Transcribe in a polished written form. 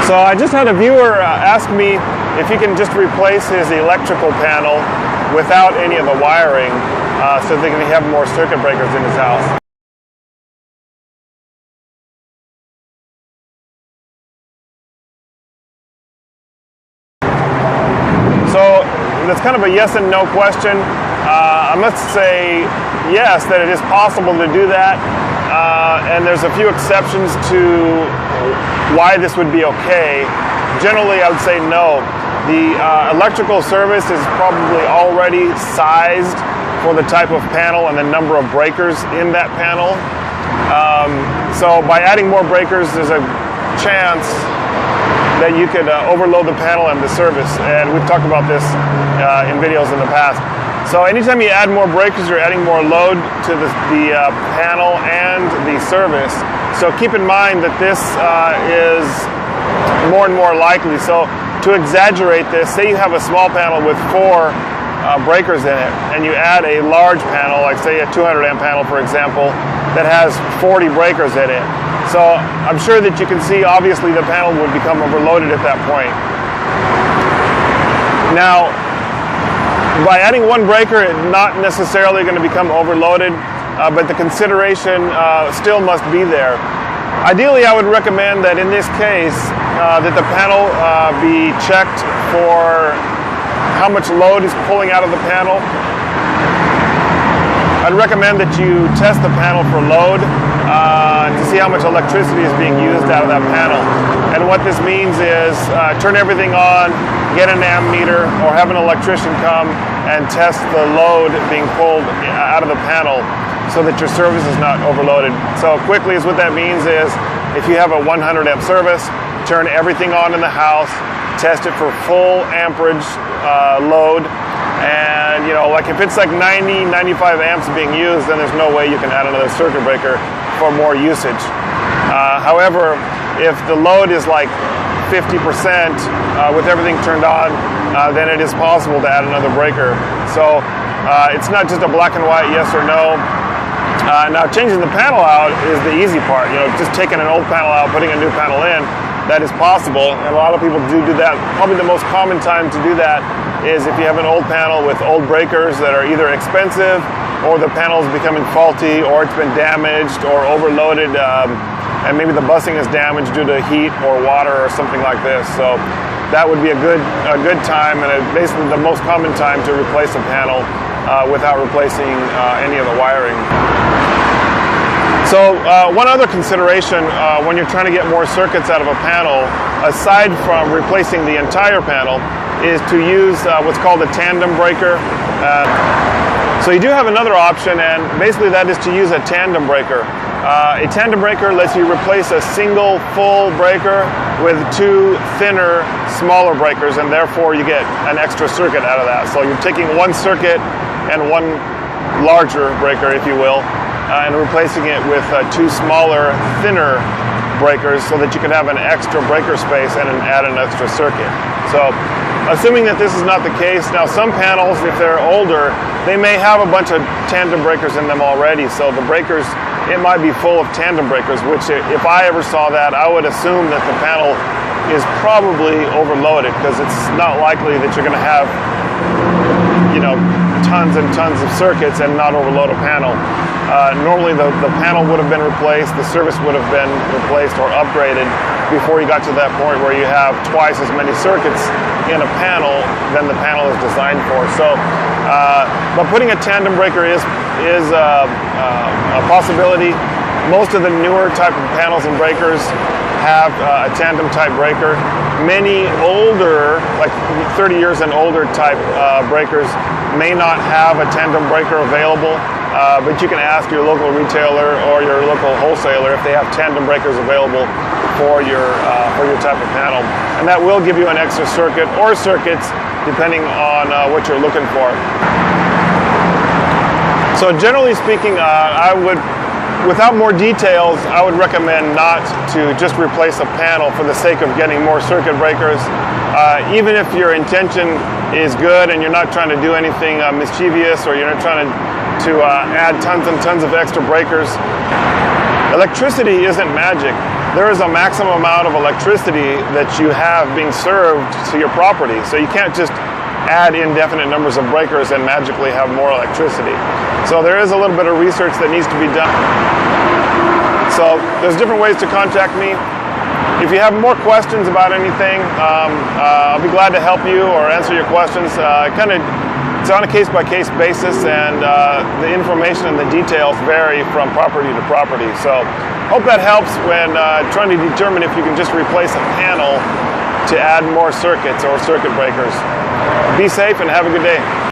So I just had a viewer ask me if he can just replace his electrical panel without any of the wiring so they can have more circuit breakers in his house. So that's kind of a yes and no question. I must say yes, that it is possible to do that. And there's a few exceptions to why this would be okay. Generally, I would say no. The electrical service is probably already sized for the type of panel and the number of breakers in that panel. So by adding more breakers, there's a chance that you could overload the panel and the service. And we've talked about this in videos in the past. So anytime you add more breakers, you're adding more load to the panel and the service. So keep in mind that this is more and more likely. So to exaggerate this, say you have a small panel with 4 breakers in it, and you add a large panel, like say a 200 amp panel, for example, that has 40 breakers in it. So I'm sure that you can see, obviously, the panel would become overloaded at that point. Now, by adding 1 breaker, it's not necessarily going to become overloaded, but the consideration still must be there. Ideally, I would recommend that in this case, that the panel be checked for how much load is pulling out of the panel. I'd recommend that you test the panel for load to see how much electricity is being used out of that panel. And what this means is turn everything on, get an ammeter, or have an electrician come and test the load being pulled out of the panel so that your service is not overloaded. So quickly, what that means is if you have a 100 amp service, turn everything on in the house, test it for full amperage load, and like if it's like 90, 95 amps being used, then there's no way you can add another circuit breaker for more usage. However, if the load is like 50% with everything turned on, then it is possible to add another breaker. So it's not just a black and white yes or no. Now changing the panel out is the easy part. Just taking an old panel out, putting a new panel in, that is possible, and a lot of people do that. Probably the most common time to do that is if you have an old panel with old breakers that are either expensive, or the panel is becoming faulty, or it's been damaged or overloaded, and maybe the busing is damaged due to heat or water or something like this. So that would be a good time, and basically the most common time to replace a panel without replacing any of the wiring. So one other consideration when you're trying to get more circuits out of a panel, aside from replacing the entire panel, is to use what's called a tandem breaker. So you do have another option, and basically that is to use a tandem breaker. A tandem breaker lets you replace a single full breaker with 2 thinner, smaller breakers, and therefore you get an extra circuit out of that. So you're taking 1 circuit and 1 larger breaker, if you will, and replacing it with 2 smaller, thinner breakers so that you can have an extra breaker space and add an extra circuit. So assuming that this is not the case, now some panels, if they're older, they may have a bunch of tandem breakers in them already. So the breakers, it might be full of tandem breakers, which if I ever saw that, I would assume that the panel is probably overloaded, because it's not likely that you're going to have tons and tons of circuits and not overload a panel. Normally the panel would have been replaced, the service would have been replaced or upgraded before you got to that point where you have twice as many circuits in a panel than the panel is designed for. So, but putting a tandem breaker is a possibility. Most of the newer type of panels and breakers have a tandem type breaker. Many older, like 30 years and older type breakers may not have a tandem breaker available, but you can ask your local retailer or your local wholesaler if they have tandem breakers available for your type of panel, and that will give you an extra circuit or circuits depending on what you're looking for. So generally speaking, without more details, I would recommend not to just replace a panel for the sake of getting more circuit breakers. Even if your intention is good and you're not trying to do anything mischievous, or you're not trying to add tons and tons of extra breakers. Electricity isn't magic. there is a maximum amount of electricity that you have being served to your property. So you can't just add indefinite numbers of breakers and magically have more electricity. So there is a little bit of research that needs to be done. So there's different ways to contact me. If you have more questions about anything, I'll be glad to help you or answer your questions. It's on a case-by-case basis, and the information and the details vary from property to property. So hope that helps when trying to determine if you can just replace a panel to add more circuits or circuit breakers. Be safe and have a good day.